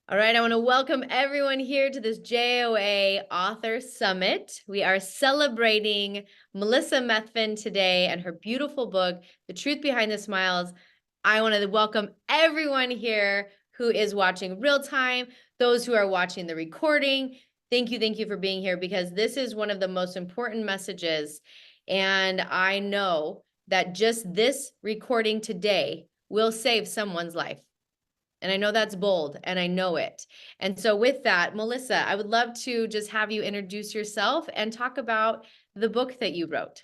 All right, I want to welcome everyone here to this JOA Author Summit. We are celebrating Melissa Methven today and her beautiful book, The Truth Behind the Smiles. I want to welcome everyone here who is watching real time, those who are watching the recording. Thank you for being here, because this is one of the most important messages. And I know that just this recording today will save someone's life. And I know that's bold, and I know it. And so with that, Melissa, I would love to just have you introduce yourself and talk about the book that you wrote.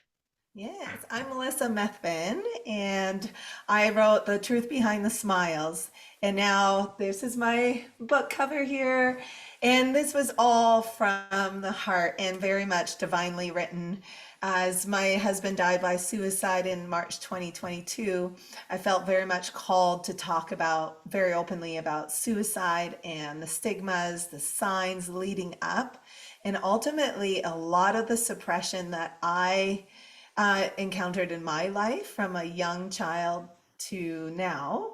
Yes, I'm Melissa Methven, and I wrote The Truth Behind the Smiles. And now this is my book cover here. And this was all from the heart and very much divinely written. As my husband died by suicide in March 2022, I felt very much called to talk very openly about suicide and the stigmas, the signs leading up, and ultimately a lot of the suppression that I encountered in my life from a young child to now,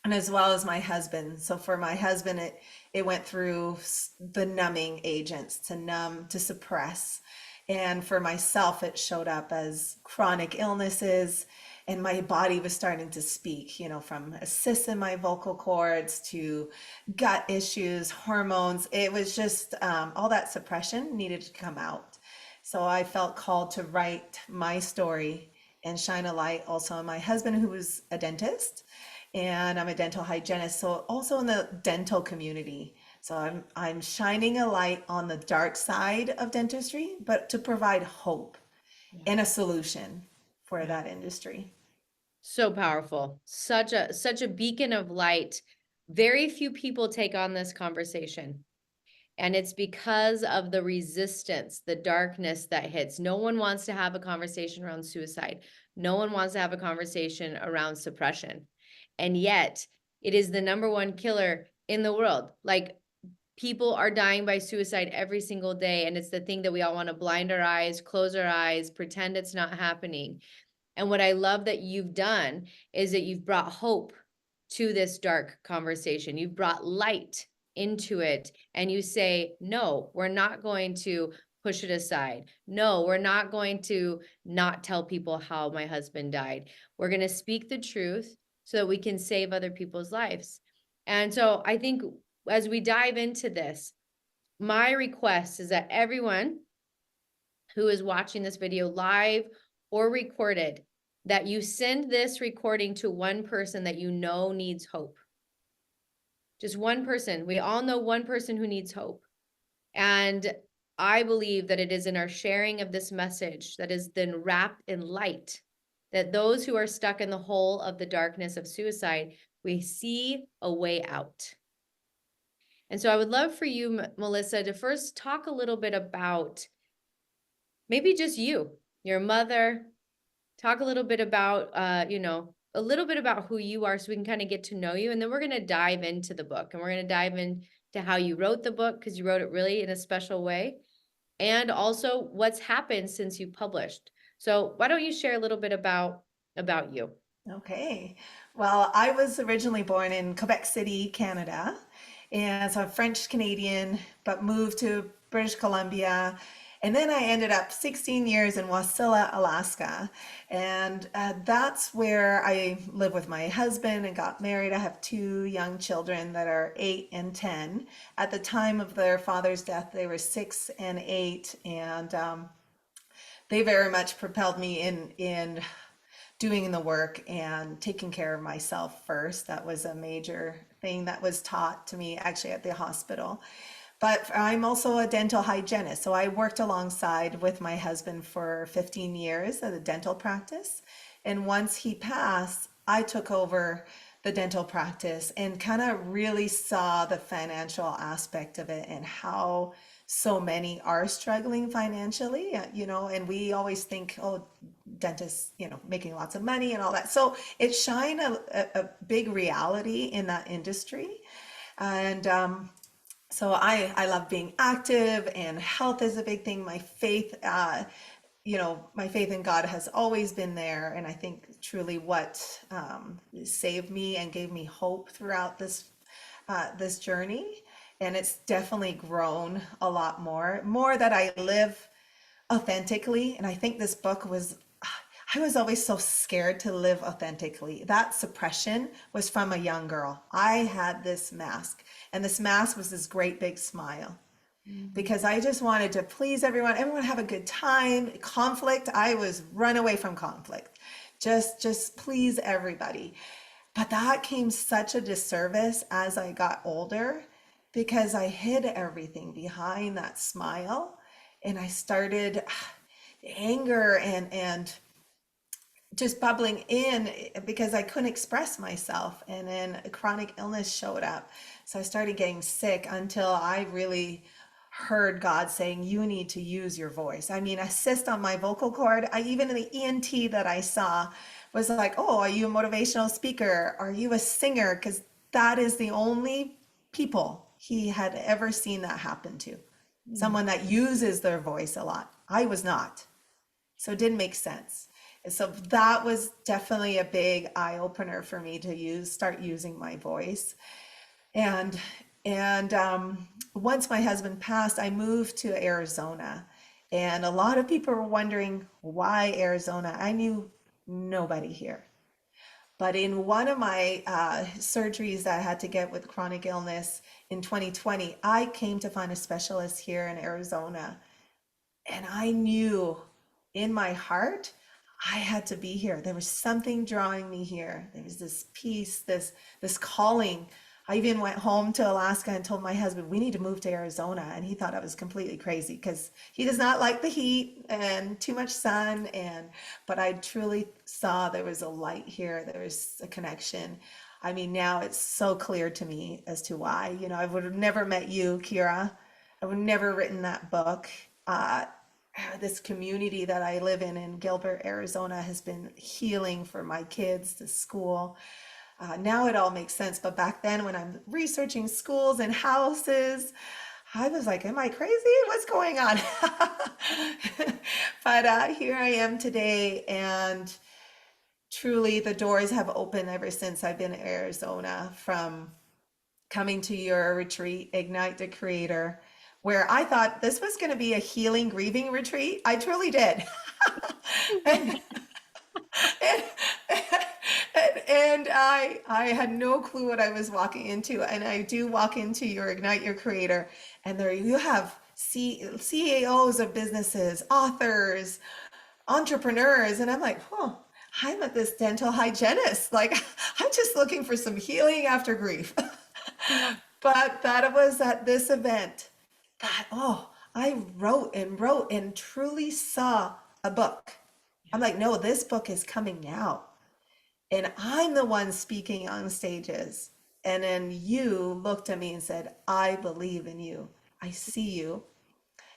and as well as my husband. So for my husband, it went through the numbing agents to numb, to suppress. And for myself, it showed up as chronic illnesses, and my body was starting to speak, from a cyst in my vocal cords to gut issues, hormones. It was just all that suppression needed to come out. So I felt called to write my story and shine a light also on my husband, who was a dentist, and I'm a dental hygienist, so also in the dental community. So I'm shining a light on the dark side of dentistry, but to provide hope Yeah. and a solution for Yeah. that industry. So powerful. Such a beacon of light. Very few people take on this conversation. And it's because of the resistance, the darkness that hits. No one wants to have a conversation around suicide. No one wants to have a conversation around suppression. And yet, it is the number one killer in the world. Like, people are dying by suicide every single day. And it's the thing that we all want to blind our eyes, close our eyes, pretend it's not happening. And what I love that you've done is that you've brought hope to this dark conversation. You've brought light into it, and you say, no, we're not going to push it aside. No, we're not going to not tell people how my husband died. We're going to speak the truth so that we can save other people's lives. And so I think as we dive into this, my request is that everyone who is watching this video live or recorded, that you send this recording to one person that you know needs hope. Just one person. We all know one person who needs hope. And I believe that it is in our sharing of this message that is then wrapped in light, that those who are stuck in the hole of the darkness of suicide, we see a way out. And so I would love for you, Melissa, to first talk a little bit about maybe just you, your mother. Talk a little bit about, a little bit about who you are, so we can kind of get to know you. And then we're going to dive into the book, and we're going to dive into how you wrote the book, because you wrote it really in a special way. And also what's happened since you published. So why don't you share a little bit about you? Okay. Well, I was originally born in Quebec City, Canada, and so I'm French Canadian, but moved to British Columbia. And then I ended up 16 years in Wasilla, Alaska. And that's where I live with my husband and got married. I have two young children that are 8 and 10. At the time of their father's death, they were 6 and 8. And they very much propelled me in doing the work and taking care of myself first. That was a major thing that was taught to me actually at the hospital. But I'm also a dental hygienist. So I worked alongside with my husband for 15 years at a dental practice. And once he passed, I took over the dental practice and kind of really saw the financial aspect of it and how so many are struggling financially, and we always think, oh, dentists, making lots of money and all that. So it shined a big reality in that industry. And so I love being active, and health is a big thing. My faith, my faith in God has always been there. And I think truly what saved me and gave me hope throughout this this journey, and it's definitely grown a lot more that I live authentically. And I think this book was, I was always so scared to live authentically. That suppression was from a young girl. I had this mask, and this mask was this great big smile Mhm. because I just wanted to please everyone have a good time. Conflict, I was run away from conflict. Just please everybody. But that came such a disservice as I got older because I hid everything behind that smile, and I started anger and just bubbling in because I couldn't express myself. And then a chronic illness showed up. So I started getting sick until I really heard God saying, you need to use your voice. I mean, assist on my vocal cord. I even in the ENT that I saw was like, oh, are you a motivational speaker? Are you a singer? Because that is the only people he had ever seen that happen to. Mm. Someone that uses their voice a lot. I was not. So it didn't make sense. And so that was definitely a big eye opener for me to start using my voice. And once my husband passed, I moved to Arizona. And a lot of people were wondering why Arizona. I knew nobody here. But in one of my surgeries that I had to get with chronic illness in 2020, I came to find a specialist here in Arizona, and I knew in my heart I had to be here. There was something drawing me here. There was this peace, this calling. I even went home to Alaska and told my husband we need to move to Arizona, and he thought I was completely crazy because he does not like the heat and too much sun. And but I truly saw there was a light here. There was a connection. I mean, now it's so clear to me as to why. I would have never met you, Kira. I would have never written that book. Uh, this community that I live in Gilbert, Arizona, has been healing for my kids, the school. Now it all makes sense. But back then, when I'm researching schools and houses, I was like, am I crazy? What's going on? But here I am today, and truly the doors have opened ever since I've been in Arizona, from coming to your retreat, Ignite the Creator, where I thought this was going to be a healing, grieving retreat. I truly did. and, and, and I had no clue what I was walking into. And I do walk into your Ignite Your Creator, and there you have CEOs of businesses, authors, entrepreneurs. And I'm like, oh, I'm at this dental hygienist. Like, I'm just looking for some healing after grief. Yeah. But that was at this event that, oh, I wrote and truly saw a book. I'm like, no, this book is coming now. And I'm the one speaking on stages. And then you looked at me and said, I believe in you. I see you.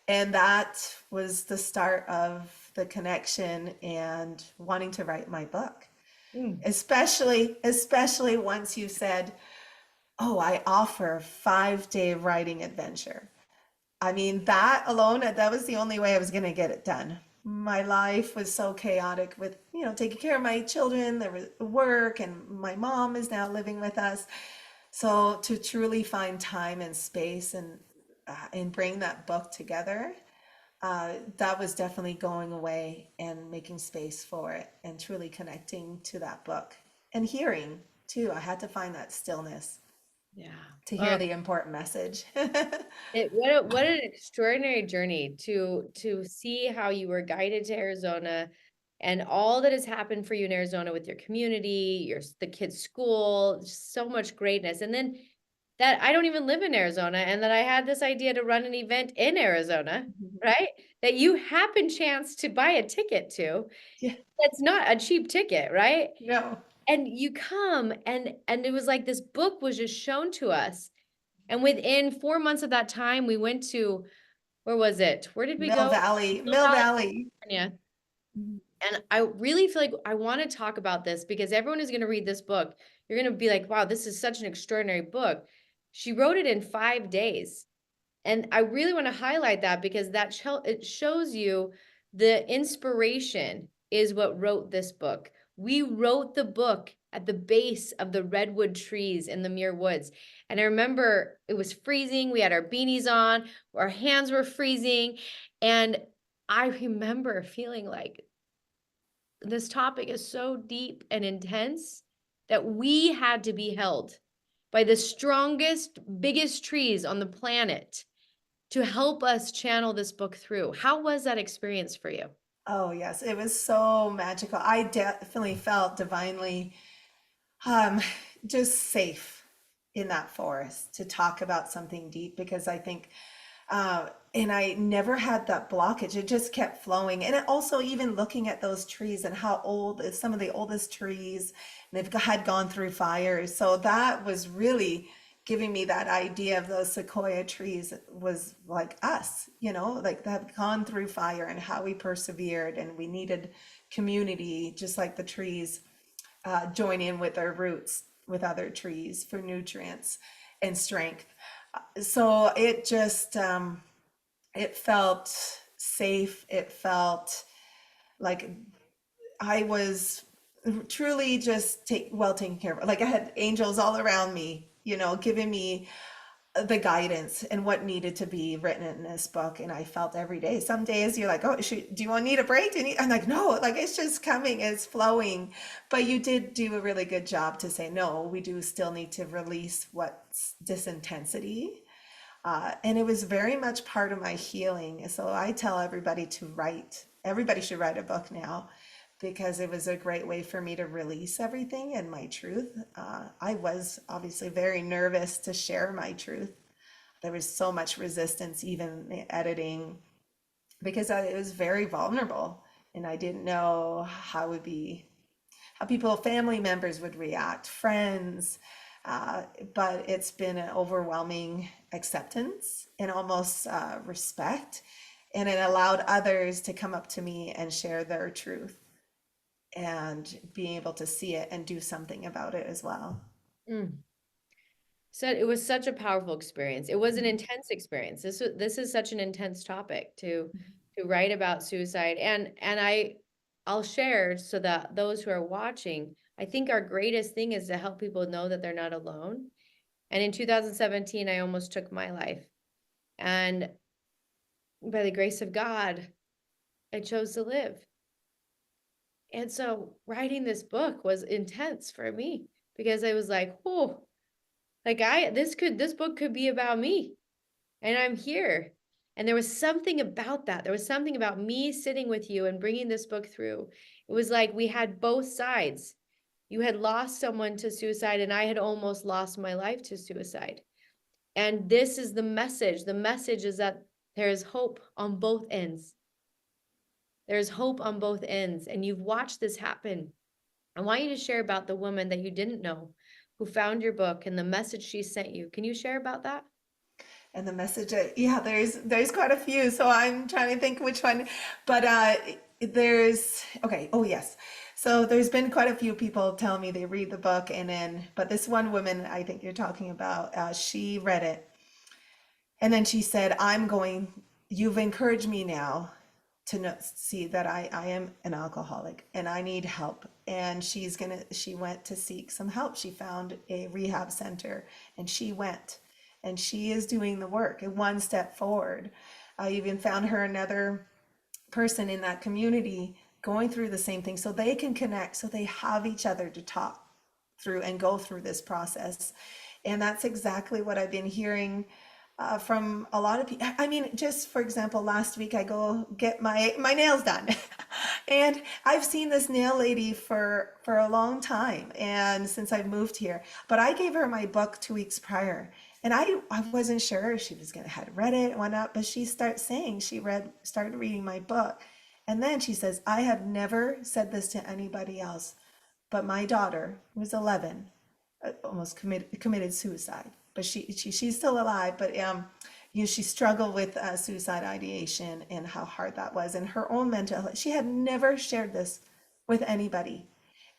And that was the start of the connection and wanting to write my book. Mm. Especially once you said, oh, I offer 5-day writing adventure. I mean, that alone, that was the only way I was going to get it done. My life was so chaotic with, taking care of my children, there was work, and my mom is now living with us. So to truly find time and space and bring that book together, that was definitely going away and making space for it and truly connecting to that book and hearing too. I had to find that stillness Yeah. to Oh, hear the important message. what an extraordinary journey to see how you were guided to Arizona and all that has happened for you in Arizona with your community, the kids' school, just so much greatness. And then that I don't even live in Arizona, and that I had this idea to run an event in Arizona, right? That you happen chance to buy a ticket to. Yeah, That's not a cheap ticket, right? no. And you come, and it was like this book was just shown to us. And within 4 months of that time, we went to, where was it? Where did we Mill go? Valley, Mill Mill Valley, Valley. California. And I really feel like I want to talk about this because everyone is going to read this book. You're going to be like, wow, this is such an extraordinary book. She wrote it in 5 days. And I really want to highlight that because it shows you the inspiration is what wrote this book. We wrote the book at the base of the redwood trees in the Muir Woods. And I remember it was freezing. We had our beanies on, our hands were freezing. And I remember feeling like this topic is so deep and intense that we had to be held by the strongest, biggest trees on the planet to help us channel this book through. How was that experience for you? Oh, yes, it was so magical. I definitely felt divinely um, just safe in that forest to talk about something deep because I think, and I never had that blockage. It just kept flowing. And it also, even looking at those trees and how old is some of the oldest trees, and they've had gone through fires. So that was really giving me that idea of those sequoia trees was like us, like that have gone through fire and how we persevered and we needed community, just like the trees join in with their roots with other trees for nutrients and strength. So it just, it felt safe. It felt like I was truly just well taken care of. Like I had angels all around me, giving me the guidance and what needed to be written in this book. And I felt every day. Some days you're like, oh, do you want to need a break? I'm like, no, like it's just coming, it's flowing. But you did do a really good job to say, no, we do still need to release what's this intensity. And it was very much part of my healing. So I tell everybody to write. Everybody should write a book now because it was a great way for me to release everything and my truth. I was obviously very nervous to share my truth. There was so much resistance, even editing, because it was very vulnerable, and I didn't know how it would be, how people, family members would react, friends. But it's been an overwhelming acceptance and almost respect, and it allowed others to come up to me and share their truth and being able to see it and do something about it as well. Mm. So it was such a powerful experience. It was an Mhm. intense experience. This is such an intense topic to write about suicide. And I'll share so that those who are watching, I think our greatest thing is to help people know that they're not alone. And in 2017, I almost took my life. And by the grace of God, I chose to live. And so writing this book was intense for me because I was like, oh, like this book could be about me. And I'm here. And there was something about that. There was something about me sitting with you and bringing this book through. It was like we had both sides. You had lost someone to suicide, and I had almost lost my life to suicide. And this is the message. The message is that there is hope on both ends. There's hope on both ends. And you've watched this happen. I want you to share about the woman that you didn't know who found your book and the message she sent you. Can you share about that? And the message, yeah, there's quite a few, so I'm trying to think which one, but there's okay. Oh yes, so there's been quite a few people tell me they read the book, and then but this one woman I think you're talking about, she read it, and then she said, "I'm going. You've encouraged me now to see that I am an alcoholic and I need help." And she went to seek some help. She found a rehab center and she went and she is doing the work and one step forward. I even found her another person in that community going through the same thing so they can connect, so they have each other to talk through and go through this process. And that's exactly what I've been hearing from a lot of people. I mean, just for example, last week I go get my nails done, and I've seen this nail lady for a long time, and since I moved here. But I gave her my book 2 weeks prior, and I wasn't sure if she was gonna had read it, whatnot. But she started saying started reading my book, and then she says, "I have never said this to anybody else, but my daughter, who was 11, almost committed suicide, but she's still alive, but she struggled with suicide ideation and how hard that was and her own mental health. She had never shared this with anybody,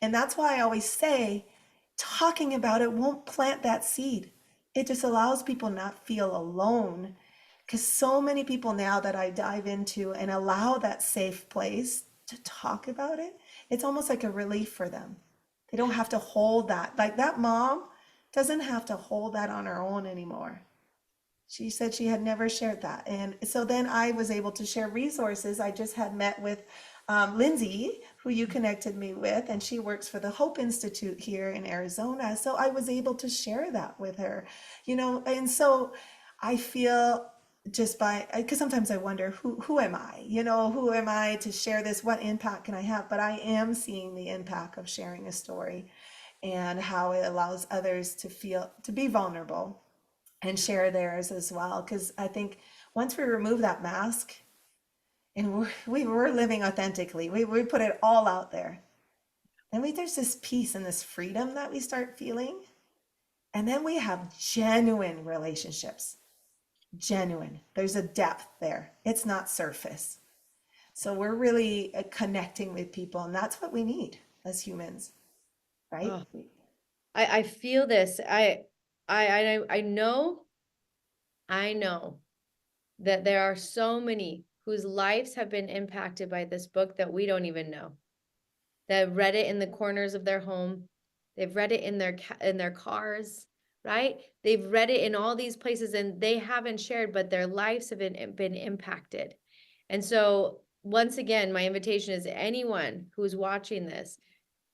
and that's why I always say talking about it won't plant that seed. It just allows people not feel alone, because so many people now that I dive into and allow that safe place to talk about it, it's almost like a relief for them. They don't have to hold that. Like that mom doesn't have to hold that on her own anymore. She said she had never shared that. And so then I was able to share resources. I just had met with Lindsay, who you connected me with, and she works for the Hope Institute here in Arizona. So I was able to share that with her, and so I feel just by, because sometimes I wonder, who am I? Who am I to share this? What impact can I have? But I am seeing the impact of sharing a story and how it allows others to be vulnerable and share theirs as well. Because I think once we remove that mask and we're living authentically, we put it all out there. And there's this peace and this freedom that we start feeling. And then we have genuine relationships. Genuine. There's a depth there. It's not surface. So we're really connecting with people, and that's what we need as humans, right? Oh, I feel this. I know that there are so many whose lives have been impacted by this book that we don't even know. That read it in the corners of their home. They've read it in their cars, right? They've read it in all these places and they haven't shared, but their lives have been impacted. And so once again, my invitation is anyone who's watching this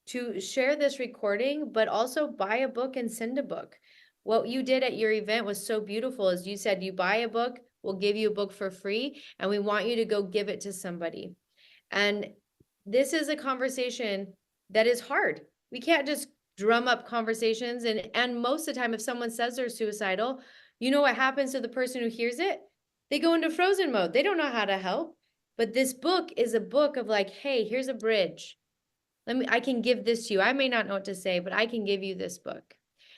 to share this recording, but also buy a book and send a book. What you did at your event was so beautiful, is you said you buy a book, we'll give you a book for free, and we want you to go give it to somebody. And this is a conversation that is hard. We can't just drum up conversations. And most of the time, if someone says they're suicidal, you know what happens to the person who hears it? They go into frozen mode. They don't know how to help. But this book is a book of like, hey, here's a bridge. I can give this to you. I may not know what to say, but I can give you this book.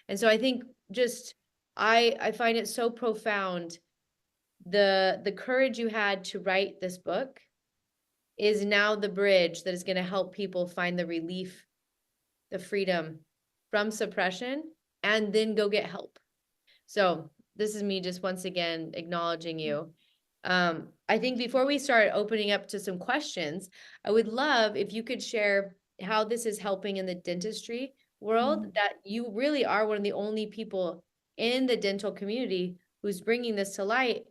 And so I think just, I find it so profound. The courage you had to write this book is now the bridge that is going to help people find the relief, the freedom from suppression, and then go get help. So this is me just once again acknowledging you. I think before we start opening up to some questions, I would love if you could share how this is helping in the dentistry world, that you really are one of the only people in the dental community who's bringing this to light.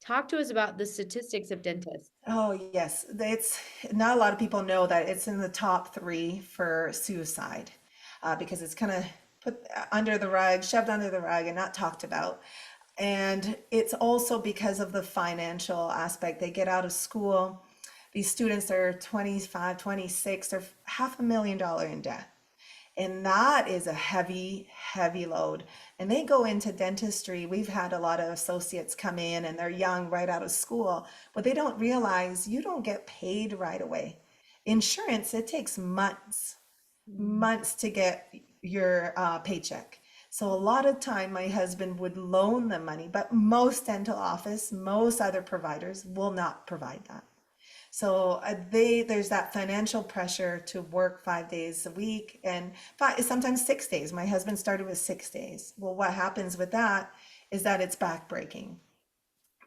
Talk to us about the statistics of dentists. Oh, yes. It's not a lot of people know that it's in the top three for suicide because it's kind of put under the rug, shoved under the rug, and not talked about. And it's also because of the financial aspect. They get out of school. These students are 25, 26, they're $500,000 in debt. And that is a heavy, heavy load. And they go into dentistry. We've had a lot of associates come in and they're young, right out of school, but they don't realize you don't get paid right away. Insurance, it takes months to get your paycheck. So a lot of time my husband would loan them money, but most dental office, most other providers will not provide that. So there's that financial pressure to work 5 days a week and sometimes 6 days. My husband started with 6 days. Well, what happens with that is that it's backbreaking.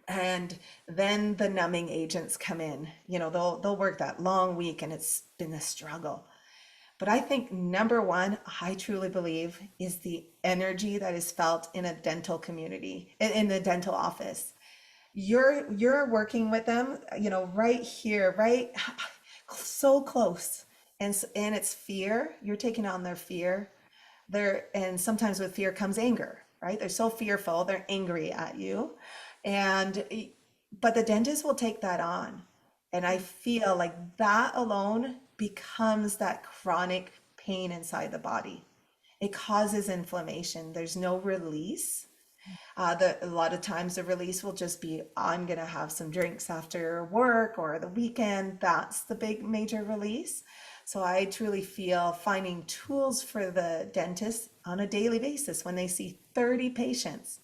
And then the numbing agents come in. They'll work that long week and it's been a struggle. But I think number one, I truly believe, is the energy that is felt in a dental community, in the dental office. You're working with them, right here, right, so close, and it's fear. You're taking on their fear. And sometimes with fear comes anger, right? They're so fearful, they're angry at you, and but the dentist will take that on, and I feel like that alone becomes that chronic pain inside the body. It causes inflammation. There's no release. A lot of times the release will just be, I'm gonna have some drinks after work or the weekend. That's the big major release. So I truly feel finding tools for the dentist on a daily basis when they see 30 patients,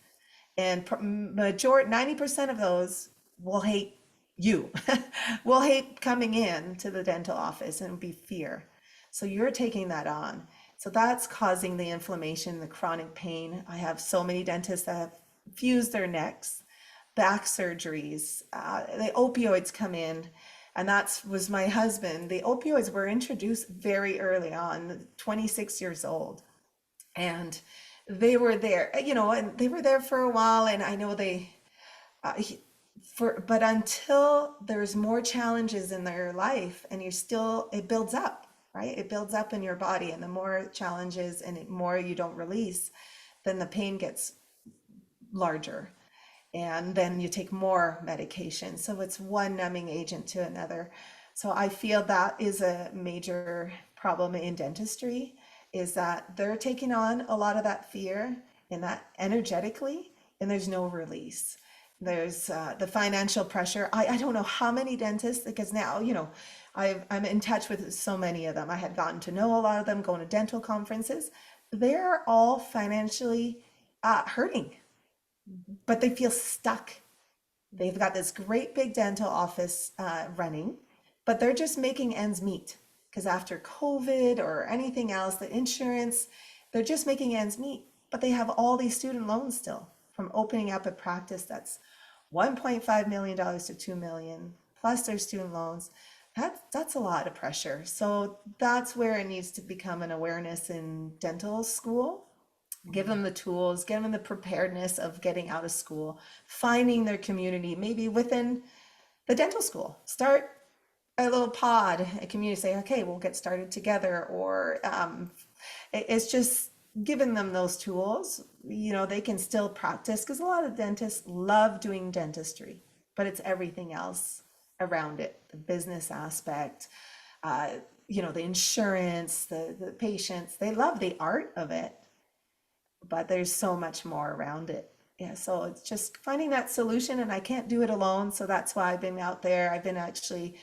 and 90% of those will hate you, will hate coming in to the dental office and be fear. So you're taking that on. So that's causing the inflammation, the chronic pain. I have so many dentists that have fused their necks, back surgeries, the opioids come in. and that was my husband. The opioids were introduced very early on, 26 years old. And they were there, and they were there for a while. And I know he, but until there's more challenges in their life and it builds up, right? It builds up in your body. And the more challenges and the more you don't release, then the pain gets larger. And then you take more medication. So it's one numbing agent to another. So I feel that is a major problem in dentistry, is that they're taking on a lot of that fear and that energetically, and there's no release. There's the financial pressure. I don't know how many dentists, because now, I'm in touch with so many of them. I had gotten to know a lot of them, going to dental conferences. They're all financially hurting, but they feel stuck. They've got this great big dental office running, but they're just making ends meet, because after COVID or anything else, the insurance, they're just making ends meet. But they have all these student loans still from opening up a practice that's $1.5 million to $2 million, plus their student loans. That's a lot of pressure. So that's where it needs to become an awareness in dental school. Give them the tools, give them the preparedness of getting out of school, finding their community, maybe within the dental school. Start a little pod, a community, say, okay, we'll get started together. Or it's just giving them those tools. They can still practice, because a lot of dentists love doing dentistry, but it's everything else around it, the business aspect, the insurance, the patients. They love the art of it, but there's so much more around it. Yeah, so it's just finding that solution, and I can't do it alone. So that's why I've been out there. I've been actually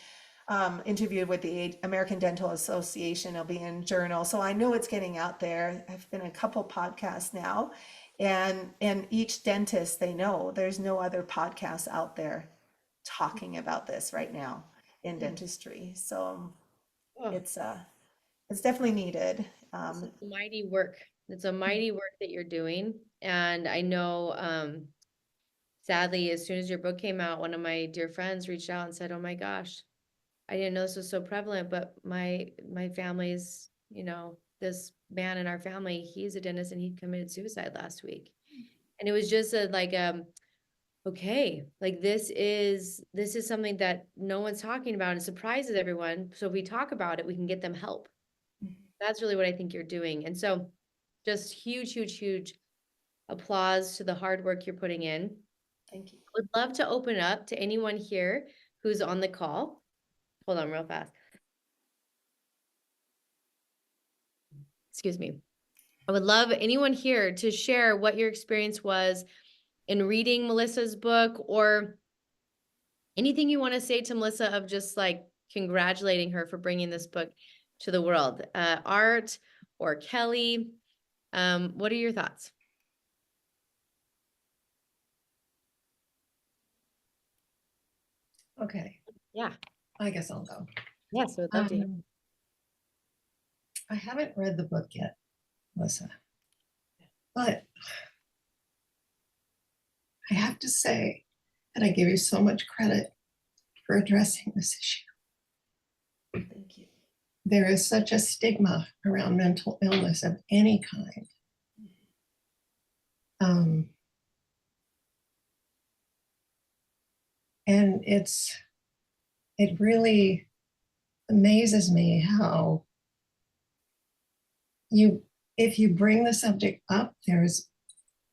interviewed with the American Dental Association. I'll be in Journal, so I know it's getting out there. I've been in a couple podcasts now, and each dentist, they know there's no other podcasts out there talking about this right now in dentistry. So Oh, it's definitely needed. this is mighty work. It's a mighty work that you're doing. And I know, sadly, as soon as your book came out, one of my dear friends reached out and said, "Oh my gosh, I didn't know this was so prevalent, but my family's, this man in our family, he's a dentist and he committed suicide last week." And it was just okay, like this is something that no one's talking about and surprises everyone. So if we talk about it, we can get them help. That's really what I think you're doing. And so just huge, huge, huge applause to the hard work you're putting in. Thank you. Would love to open up to anyone here who's on the call. Hold on real fast. Excuse me. I would love anyone here to share what your experience was in reading Melissa's book, or anything you want to say to Melissa of just like congratulating her for bringing this book to the world. Art or Kelly, what are your thoughts? Okay, Yeah. I guess I'll go. Yes, I would love to hear. I haven't read the book yet, Melissa, but I have to say that I give you so much credit for addressing this issue. Thank you. There is such a stigma around mental illness of any kind. And it really amazes me how if you bring the subject up, there's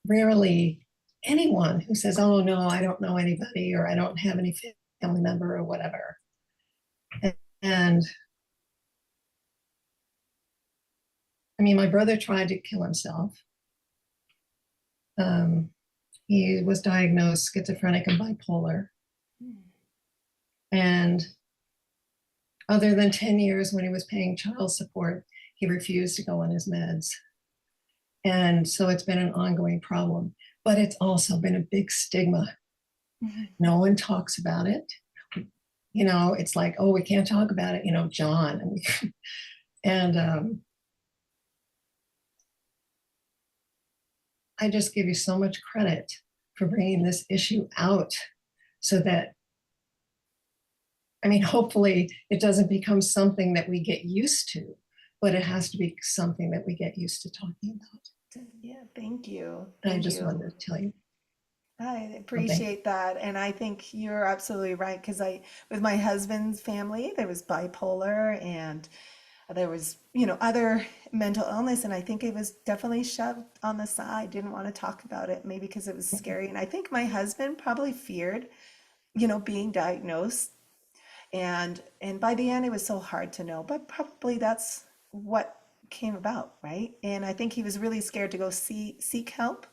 rarely anyone who says, "Oh no, I don't know anybody," or "I don't have any family member," or whatever. And I mean, my brother tried to kill himself. He was diagnosed schizophrenic and bipolar. And other than 10 years when he was paying child support, he refused to go on his meds. And so it's been an ongoing problem, but it's also been a big stigma. No one talks about it. It's like, oh, we can't talk about it, John. And I just give you so much credit for bringing this issue out so that I mean, hopefully it doesn't become something that we get used to, but it has to be something that we get used to talking about. Yeah, thank you. And I Thank just you. wanted to tell you. I Well, thank you. appreciate that. And I think you're absolutely right. Because with my husband's family, there was bipolar and there was, other mental illness. And I think it was definitely shoved on the side, didn't want to talk about it, maybe because it was scary. And I think my husband probably feared, being diagnosed. And by the end, it was so hard to know, but probably that's what came about, right? And I think he was really scared to go seek help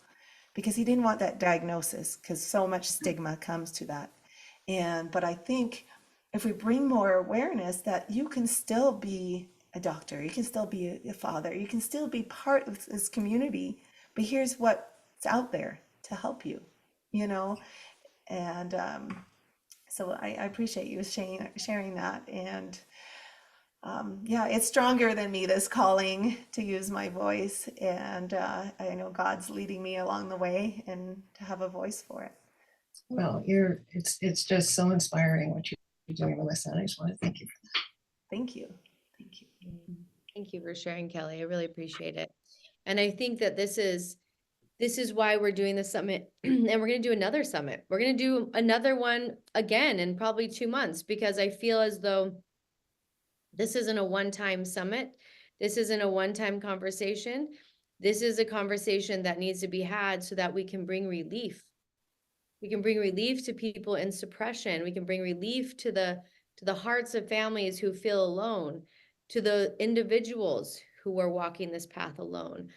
because he didn't want that diagnosis because so much stigma comes to that. But I think if we bring more awareness that you can still be a doctor, you can still be a father, you can still be part of this community, but here's what's out there to help you, you know? And so I appreciate you sharing that. And yeah, it's stronger than me, this calling to use my voice. And I know God's leading me along the way and to have a voice for it. Well, it's just so inspiring what you're doing, Melissa. And I just want to thank you for that. Thank you. Thank you. Thank you for sharing, Kelly. I really appreciate it. And I think that this is why we're doing the summit, and we're going to do another summit. We're going to do another one again in probably 2 months, because I feel as though this isn't a one-time summit. This isn't a one-time conversation. This is a conversation that needs to be had so that we can bring relief. We can bring relief to people in suppression. We can bring relief to the hearts of families who feel alone, to the individuals who are walking this path alone.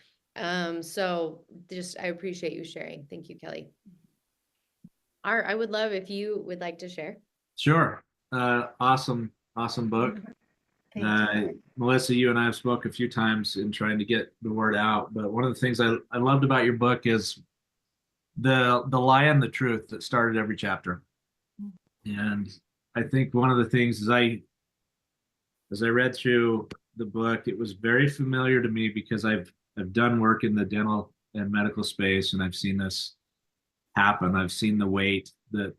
So just, I appreciate you sharing. Thank you, Kelly. Art, I would love if you would like to share. Sure. Awesome book. Thank you. Melissa, you and I have spoke a few times in trying to get the word out, but one of the things I loved about your book is the lie and the truth that started every chapter. And I think one of the things is as I read through the book, it was very familiar to me because I've done work in the dental and medical space, and I've seen this happen. I've seen the weight that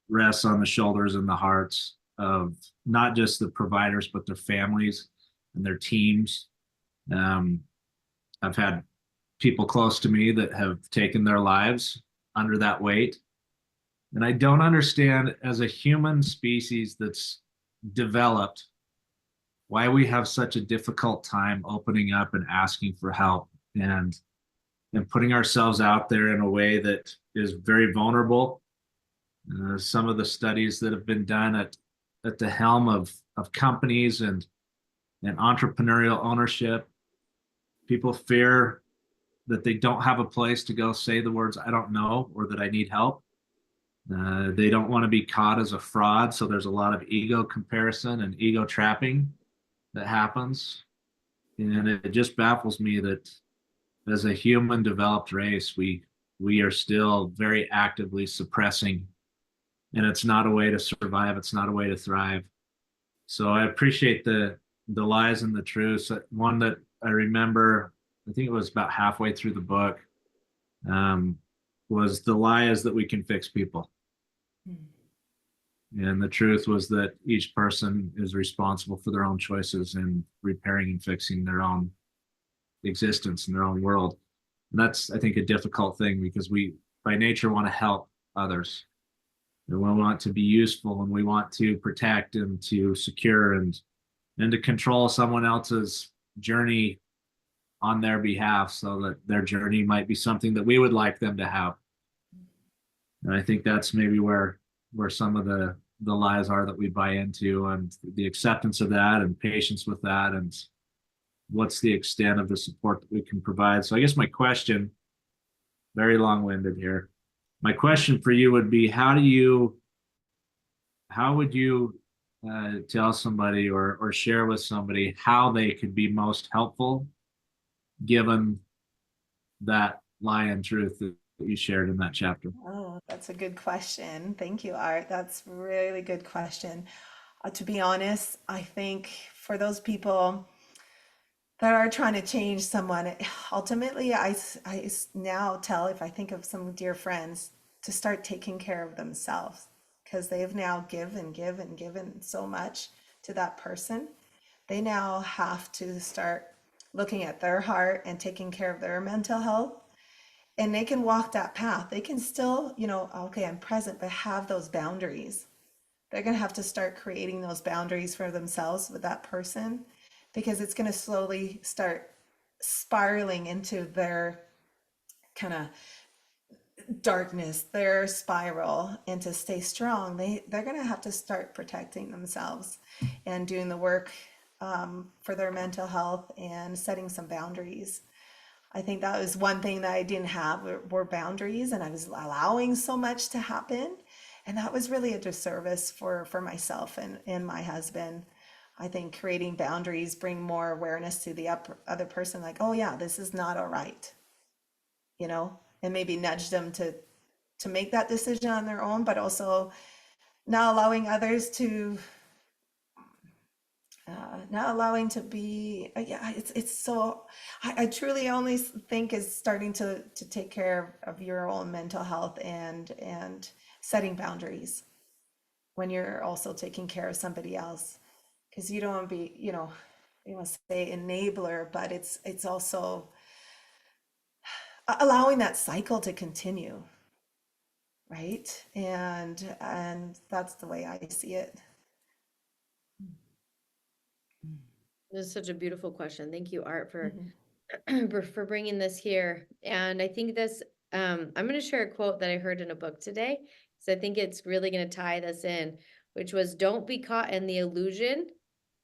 rests on the shoulders and the hearts of not just the providers, but their families and their teams. I've had people close to me that have taken their lives under that weight. And I don't understand, as a human species that's developed, why we have such a difficult time opening up and asking for help and putting ourselves out there in a way that is very vulnerable. Some of the studies that have been done at the helm of companies and entrepreneurial ownership, people fear that they don't have a place to go say the words, "I don't know," or that I need help. They don't want to be caught as a fraud. So there's a lot of ego comparison and ego trapping that happens. And it just baffles me that as a human developed race, we are still very actively suppressing, and it's not a way to survive. It's not a way to thrive. So I appreciate the lies and the truths. One that I remember, I think it was about halfway through the book, was the lie is that we can fix people. And the truth was that each person is responsible for their own choices in repairing and fixing their own existence in their own world. And that's, I think, a difficult thing because we, by nature, want to help others. And we want to be useful, and we want to protect and to secure and to control someone else's journey on their behalf so that their journey might be something that we would like them to have. And I think that's maybe where some of the lies are that we buy into, and the acceptance of that and patience with that, and what's the extent of the support that we can provide. So I guess my question, very long-winded here, my question for you would be, how would you tell somebody or share with somebody how they could be most helpful given that lie and truth that you shared in that chapter? Oh, that's a good question. Thank you, Art. That's a really good question. To be honest, I think for those people that are trying to change someone, ultimately, I now tell, if I think of some dear friends, to start taking care of themselves. because they've now given so much to that person. They now have to start looking at their heart and taking care of their mental health. And they can walk that path. They can still, okay, I'm present, but have those boundaries. They're going to have to start creating those boundaries for themselves with that person, because it's going to slowly start spiraling into their kind of darkness, their spiral. And to stay strong, they're going to have to start protecting themselves and doing the work for their mental health and setting some boundaries. I think that was one thing that I didn't have were boundaries, and I was allowing so much to happen. And that was really a disservice for myself and my husband. I think creating boundaries bring more awareness to the other person, like, oh yeah, this is not all right, and maybe nudge them to make that decision on their own, but also not allowing others to not allowing to be yeah, it's so I truly only think is starting to take care of your own mental health and setting boundaries when you're also taking care of somebody else, because you don't want to be, you want to say enabler, but it's also allowing that cycle to continue, right? And that's the way I see it. This is such a beautiful question. Thank you, Art, for Mhm. for bringing this here. And I think this, I'm going to share a quote that I heard in a book today, because I think it's really going to tie this in, which was, "Don't be caught in the illusion.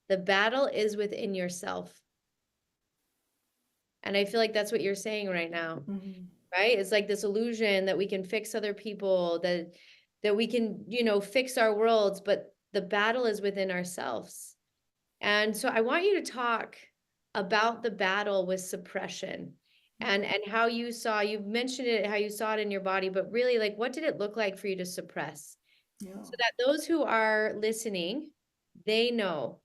The battle is within yourself." And I feel like that's what you're saying right now, Mhm. right? It's like this illusion that we can fix other people, that we can, fix our worlds, but the battle is within ourselves. And so I want you to talk about the battle with suppression, and how you've mentioned it, how you saw it in your body, but really, like, what did it look like for you to suppress? Yeah. So that those who are listening, they know,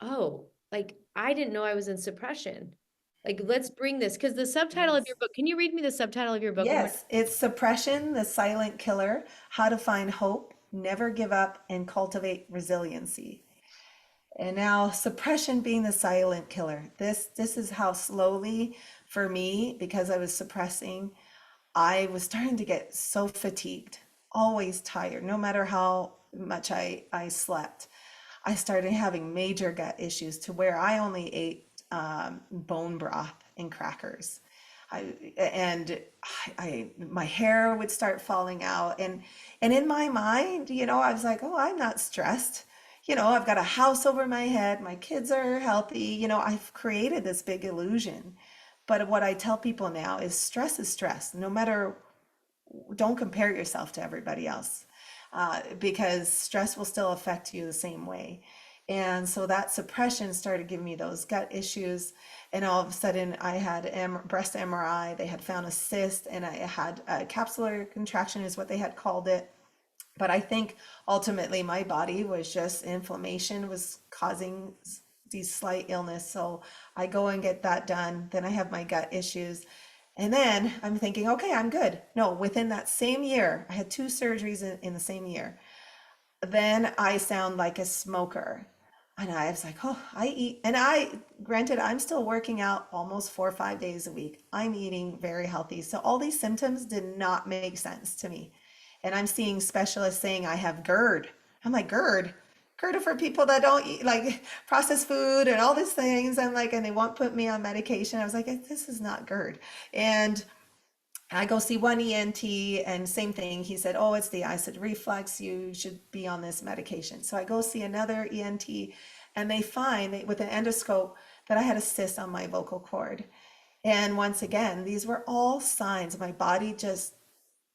oh, like, I didn't know I was in suppression. Like, let's bring this, because the subtitle of your Yes. book, can you read me the subtitle of your book one more Yes, it's Suppression, the Silent Killer: How to Find Hope, Never Give Up, and Cultivate Resiliency. And now suppression being the silent killer. This is how slowly for me, because I was suppressing, I was starting to get so fatigued, always tired, no matter how much I slept. I started having major gut issues to where I only ate bone broth and crackers. My hair would start falling out, and in my mind, I was like, oh, I'm not stressed. I've got a house over my head. My kids are healthy. I've created this big illusion. But what I tell people now is stress. No matter, don't compare yourself to everybody else, because stress will still affect you the same way. And so that suppression started giving me those gut issues. And all of a sudden, I had breast MRI. They had found a cyst, and I had a capsular contraction, is what they had called it. But I think ultimately my body was just inflammation was causing these slight illness. So I go and get that done. Then I have my gut issues. And then I'm thinking, okay, I'm good. No, within that same year, I had two surgeries in the same year. Then I sound like a smoker. And I was like, oh, I eat. And granted, I'm still working out almost 4 or 5 days a week. I'm eating very healthy. So all these symptoms did not make sense to me. And I'm seeing specialists saying I have GERD. I'm like, GERD? GERD are for people that don't eat like processed food and all these things. I'm like, and they won't put me on medication. I was like, this is not GERD. And I go see one ENT, and same thing. He said, oh, it's the acid reflux. You should be on this medication. So I go see another ENT, and they find with an endoscope that I had a cyst on my vocal cord. And once again, these were all signs. My body just,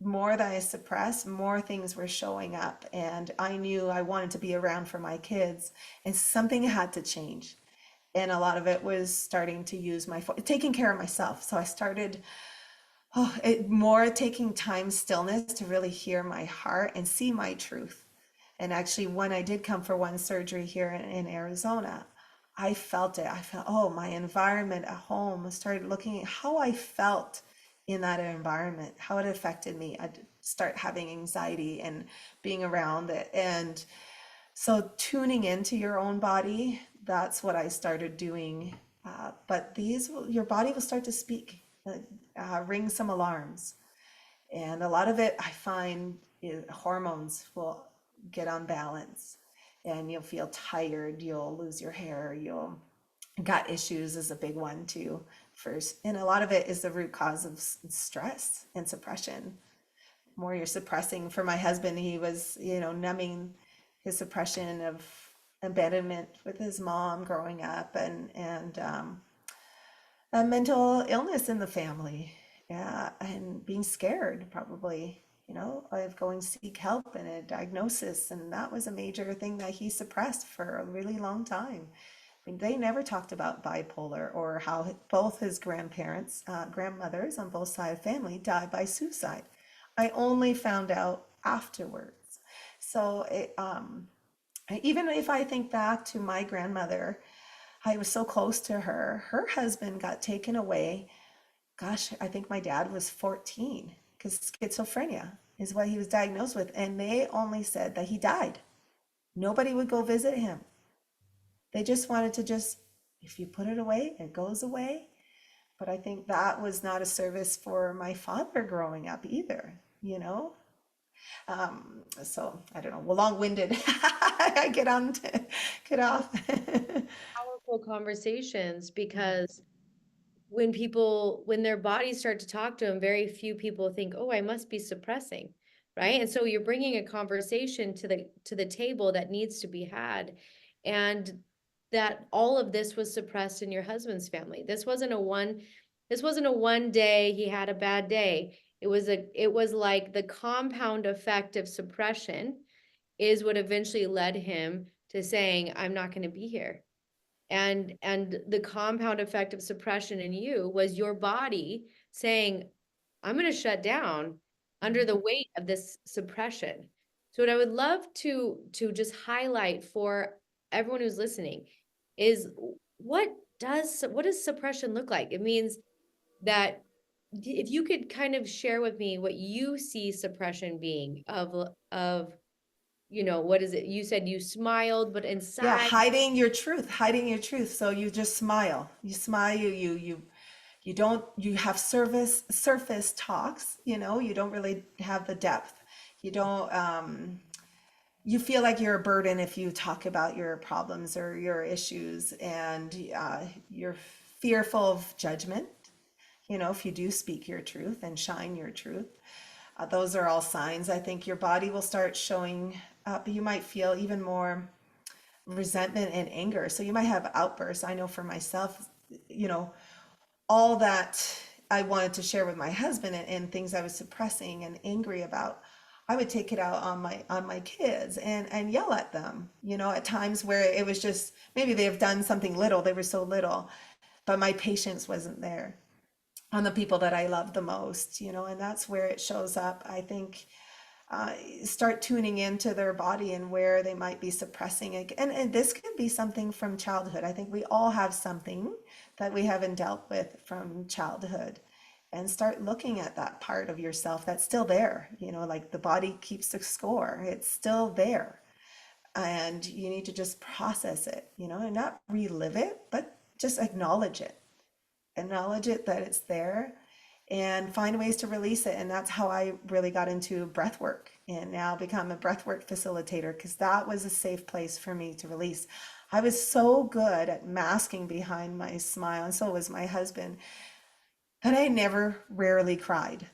more that I suppressed, more things were showing up. And I knew I wanted to be around for my kids, and something had to change. And a lot of it was starting to use taking care of myself. So I started more taking time stillness to really hear my heart and see my truth. And actually, when I did come for one surgery here in Arizona, I felt it. I felt, oh, my environment at home. I started looking at how I felt in that environment, how it affected me. I'd start having anxiety and being around it. And so tuning into your own body, that's what I started doing. But your body will start to speak, ring some alarms. And a lot of it, I find, hormones will get unbalanced and you'll feel tired, you'll lose your hair, you'll gut issues is a big one too first, and a lot of it is the root cause of stress and suppression. More you're suppressing. For my husband, he was, numbing his suppression of abandonment with his mom growing up, and a mental illness in the family, yeah, and being scared probably, of going to seek help and a diagnosis. And that was a major thing that he suppressed for a really long time. I mean, they never talked about bipolar or how both his grandparents, grandmothers on both sides of family died by suicide. I only found out afterwards. So even if I think back to my grandmother, I was so close to her. Her husband got taken away. Gosh, I think my dad was 14 because schizophrenia is what he was diagnosed with. And they only said that he died. Nobody would go visit him. They just wanted to if you put it away, it goes away. But I think that was not a service for my father growing up either, you know? So I don't know, well, long-winded. I get off. Powerful conversations, because when their bodies start to talk to them, very few people think, oh, I must be suppressing, right? And so you're bringing a conversation to the table that needs to be had, and that all of this was suppressed in your husband's family. This wasn't a one day he had a bad day. It was like the compound effect of suppression is what eventually led him to saying, I'm not going to be here. And the compound effect of suppression in you was your body saying, I'm going to shut down under the weight of this suppression. So what I would love to just highlight for everyone who's listening is, what does suppression look like? It means that if you could kind of share with me what you see suppression being of what is it? You said you smiled, but Yeah, inside. hiding your truth. So you just smile. You smile, you don't, you have surface talks, you don't really have the depth. You don't, you feel like you're a burden if you talk about your problems or your issues, and you're fearful of judgment, if you do speak your truth and shine your truth. Those are all signs. I think your body will start showing up. You might feel even more resentment and anger. So you might have outbursts. I know for myself, you know, all that I wanted to share with my husband, and things I was suppressing and angry about, I would take it out on my kids and yell at them, at times where it was just maybe they have done something little, they were so little, but my patience wasn't there on the people that I love the most, and that's where it shows up. I think start tuning into their body and where they might be suppressing it. And this could be something from childhood. I think we all have something that we haven't dealt with from childhood, and start looking at that part of yourself that's still there. Like the body keeps the score, it's still there. And you need to just process it, and not relive it, but just acknowledge it that it's there, and find ways to release it. And that's how I really got into breath work and now become a breath work facilitator, because that was a safe place for me to release. I was so good at masking behind my smile, and so was my husband, that I never rarely cried.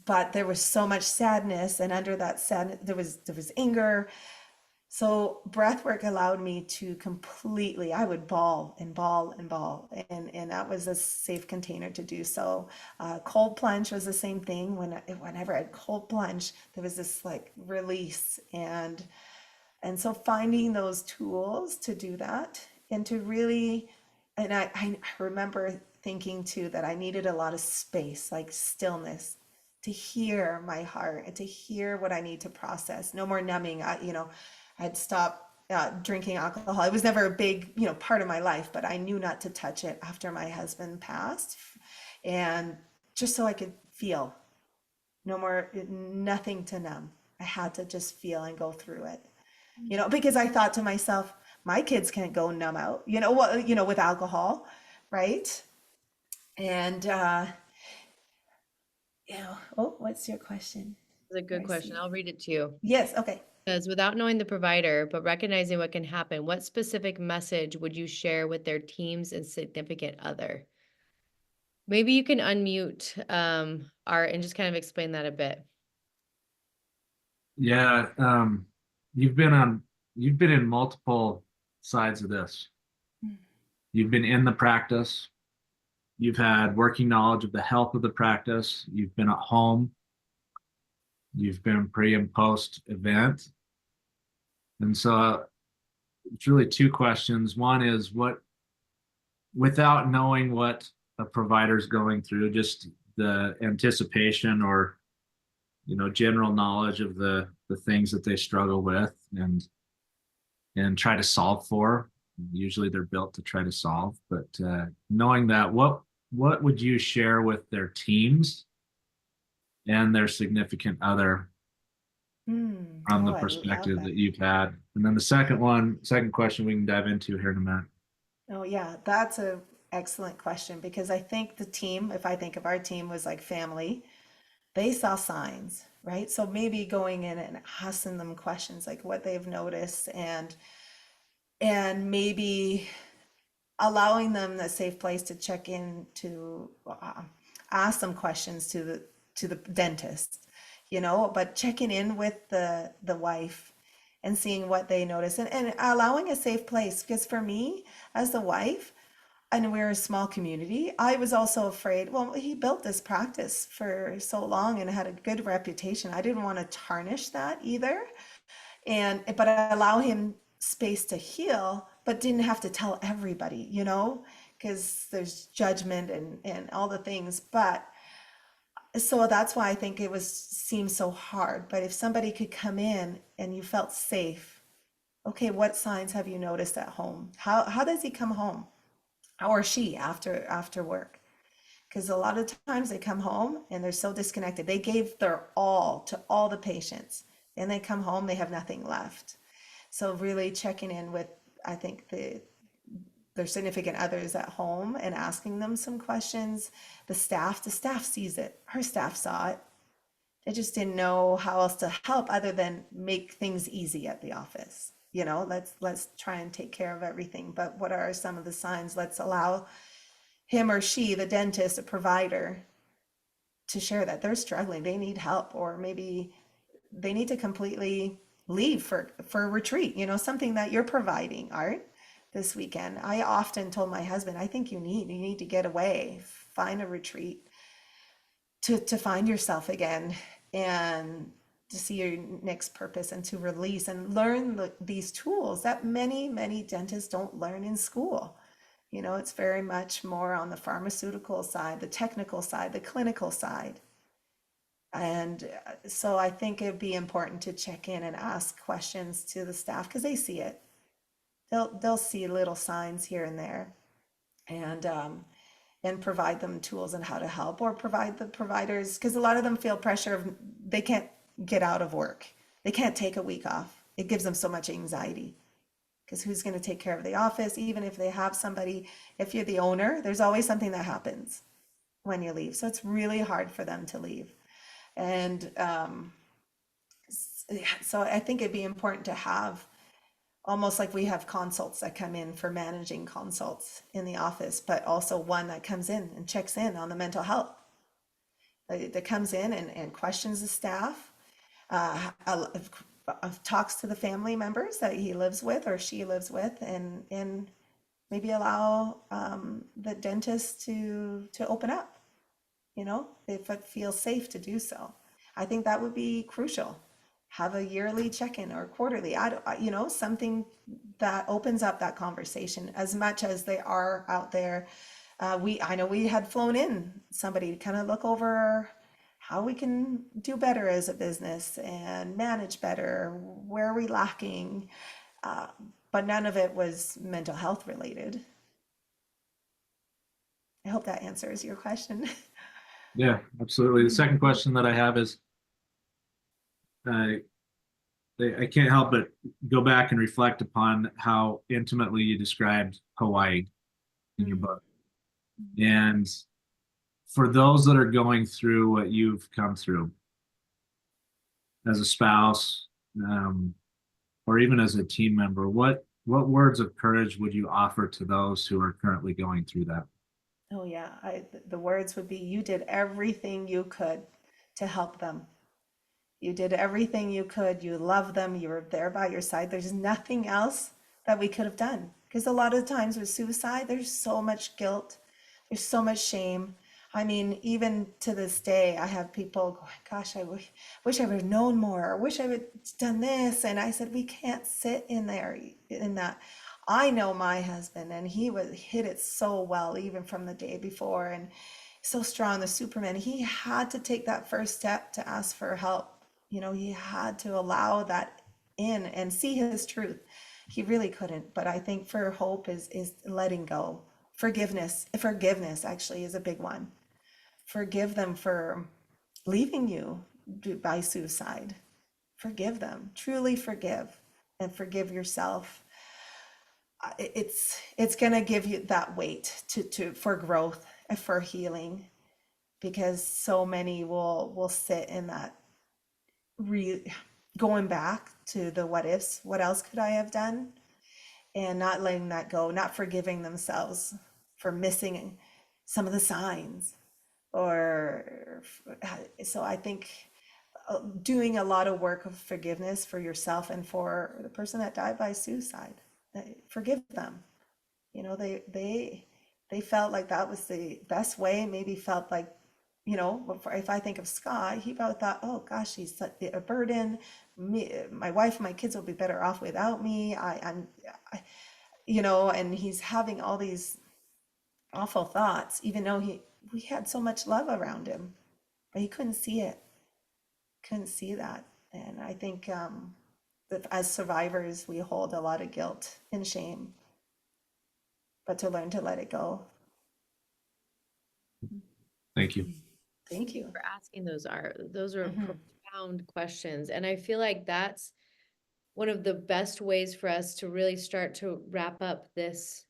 But there was so much sadness, and under that sadness there was anger. So breath work allowed me to completely, I would bawl and bawl and bawl, and that was a safe container to do so. Cold plunge was the same thing. Whenever I had cold plunge, there was this like release, and so finding those tools to do that, and to really, and I remember thinking too that I needed a lot of space, like stillness, to hear my heart and to hear what I need to process. No more numbing. I'd stopped drinking alcohol. It was never a big, part of my life, but I knew not to touch it after my husband passed. And just so I could feel. No more, nothing to numb. I had to just feel and go through it. Because I thought to myself, my kids can't go numb out, with alcohol, right? And what's your question? It's a good I question. see. I'll read it to you. Yes, okay. Says, without knowing the provider, but recognizing what can happen, what specific message would you share with their teams and significant other? Maybe you can unmute Art and just kind of explain that a bit. Yeah, you've been in multiple sides of this. You've been in the practice. You've had working knowledge of the health of the practice. You've been at home. You've been pre and post event. And so it's really two questions. One is without knowing what a provider's going through, just the anticipation or general knowledge of the things that they struggle with and try to solve for. Usually they're built to try to solve, but knowing that, what would you share with their teams and their significant other from the Oh, I love perspective that. that you've had? And then the second question we can dive into here in a minute. Oh, yeah, that's a excellent question because I think the team, if I think of our team, was like family. They saw signs, right? So maybe going in and asking them questions like what they've noticed and maybe allowing them a safe place to check in to ask some questions to the dentist, but checking in with the wife and seeing what they notice and allowing a safe place. Because for me, as the wife, and we're a small community, I was also afraid. Well, he built this practice for so long and had a good reputation. I didn't want to tarnish that either. But I allow him space to heal, but didn't have to tell everybody, because there's judgment and all the things. But so that's why I think it seems so hard. But if somebody could come in and you felt safe, okay, what signs have you noticed at home? How does he come home? Or she after work? Because a lot of times they come home and they're so disconnected. They gave their all to all the patients. Then they come home, they have nothing left. So really checking in with, I think, their significant others at home and asking them some questions. The staff sees it. Her staff saw it. They just didn't know how else to help other than make things easy at the office. Let's try and take care of everything. But what are some of the signs? Let's allow him or she, the dentist, a provider, to share that they're struggling, they need help, or maybe they need to completely leave for a retreat, something that you're providing, Art, this weekend. I often told my husband, I think you need to get away, find a retreat to find yourself again and to see your next purpose and to release and learn these tools that many dentists don't learn in school. It's very much more on the pharmaceutical side, the technical side, the clinical side. And so I think it'd be important to check in and ask questions to the staff because they see it. They'll see little signs here and there, and provide them tools on how to help, or provide the providers, because a lot of them feel pressure of they can't get out of work. They can't take a week off. It gives them so much anxiety because who's going to take care of the office? Even if they have somebody, if you're the owner, there's always something that happens when you leave. So it's really hard for them to leave. And so I think it'd be important to have almost like we have consults that come in for managing consults in the office, but also one that comes in and checks in on the mental health, that comes in and questions the staff, talks to the family members that he lives with or she lives with, and maybe allow the dentist to open up, if it feels safe to do so. I think that would be crucial. Have a yearly check-in or quarterly, something that opens up that conversation as much as they are out there. I know we had flown in somebody to kind of look over how we can do better as a business and manage better. Where are we lacking? But none of it was mental health related. I hope that answers your question. Yeah, absolutely. The second question that I have is, I I can't help but go back and reflect upon how intimately you described Hawaii in your book. And for those that are going through what you've come through as a spouse, or even as a team member, what words of courage would you offer to those who are currently going through that? Oh yeah, the words would be, you did everything you could to help them. You did everything you could. You love them. You were there by your side. There's nothing else that we could have done. Because a lot of times with suicide, there's so much guilt. There's so much shame. I mean, even to this day, I have people going, gosh, wish I would have known more. I wish I would have done this. And I said, we can't sit in there in that. I know my husband, and he hit it so well, even from the day before. And so strong, the Superman. He had to take that first step to ask for help. He had to allow that in and see his truth. He really couldn't. But I think for hope is letting go. Forgiveness actually is a big one. Forgive them for leaving you by suicide. Forgive them. Truly forgive, and forgive yourself. It's gonna give you that weight to for growth and for healing, because so many will sit in that going back to the what ifs, what else could I have done, and not letting that go, not forgiving themselves for missing some of the signs. Or so I think doing a lot of work of forgiveness for yourself and for the person that died by suicide. Forgive them. They felt like that was the best way. Maybe felt like, if I think of Scott, he probably thought, oh gosh, he's a burden. My wife and my kids will be better off without me. And he's having all these awful thoughts, even though we had so much love around him, but he couldn't see it, couldn't see that. And I think that as survivors, we hold a lot of guilt and shame, but to learn to let it go. Thank you. Thank you. For asking those are Mhm. profound questions. And I feel like that's one of the best ways for us to really start to wrap up this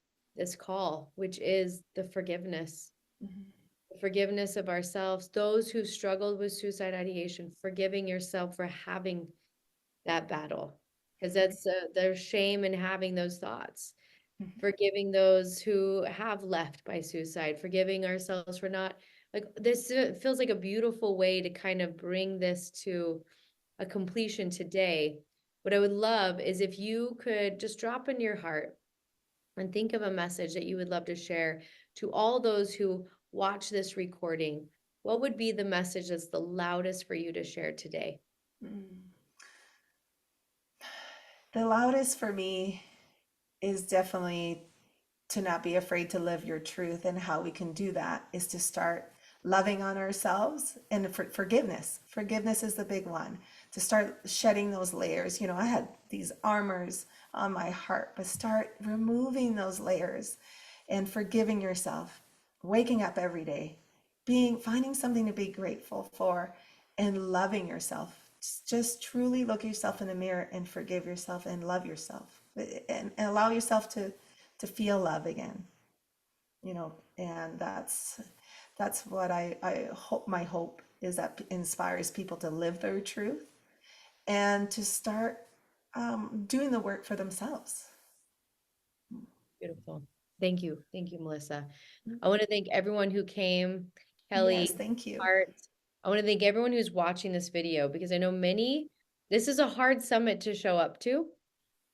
call, which is the forgiveness. Mhm. The forgiveness of ourselves, those who struggled with suicide ideation, forgiving yourself for having that battle. Because that's there's shame in having those thoughts. Mhm. Forgiving those who have left by suicide, forgiving ourselves for not, like, this feels like a beautiful way to kind of bring this to a completion today. What I would love is if you could just drop in your heart and think of a message that you would love to share to all those who watch this recording. What would be the message that's the loudest for you to share today? Mm. The loudest for me is definitely to not be afraid to live your truth. And how we can do that is to start loving on ourselves, and forgiveness. Forgiveness is the big one. To start shedding those layers. I had these armors on my heart, but start removing those layers and forgiving yourself. Waking up every day, finding something to be grateful for, and loving yourself. Just truly look yourself in the mirror and forgive yourself and love yourself, and allow yourself to feel love again. And that's what I hope. My hope is that inspires people to live their truth and to start doing the work for themselves. Beautiful. Thank you. Thank you, Melissa. I want to thank everyone who came, Yes, Kelly, thank you. Art. I want to thank everyone who's watching this video, because I know this is a hard summit to show up to.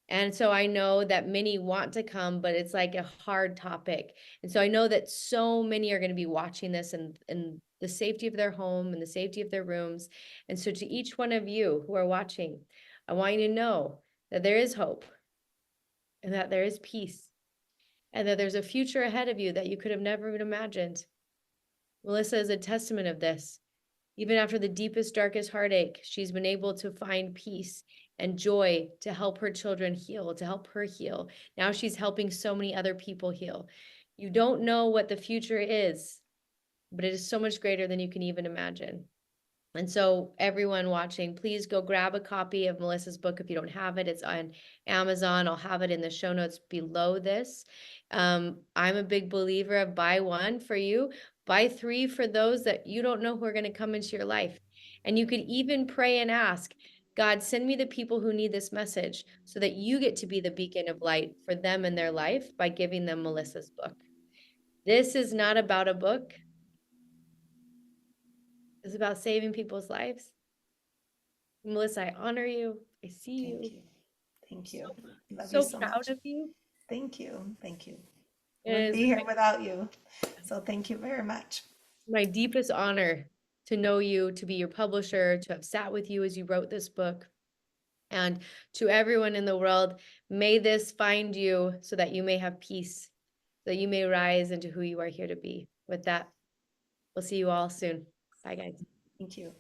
And so I know that many want to come, but it's like a hard topic. And so I know that so many are going to be watching this in the safety of their home and the safety of their rooms. And so to each one of you who are watching, I want you to know that there is hope, and that there is peace, and that there's a future ahead of you that you could have never even imagined. Melissa is a testament of this. Even after the deepest, darkest heartache, she's been able to find peace and joy to help her children heal, to help her heal. Now she's helping so many other people heal. You don't know what the future is, but it is so much greater than you can even imagine. And so everyone watching, please go grab a copy of Melissa's book if you don't have it. It's on Amazon. I'll have it in the show notes below this. I'm a big believer of buy one for you, buy three for those that you don't know who are going to come into your life. And you could even pray and ask, God, send me the people who need this message so that you get to be the beacon of light for them in their life by giving them Melissa's book. This is not about a book. It's about saving people's lives. Melissa, I honor you. I see Thank you. you. Thank you. Love So you so proud much. of you. Thank you. Thank you. It Wouldn't is be here without you. So thank you very much. my deepest honor to know you, to be your publisher, to have sat with you as you wrote this book. And to everyone in the world, may this find you so that you may have peace, so that you may rise into who you are here to be. With that, we'll see you all soon. Bye, guys. Thank you.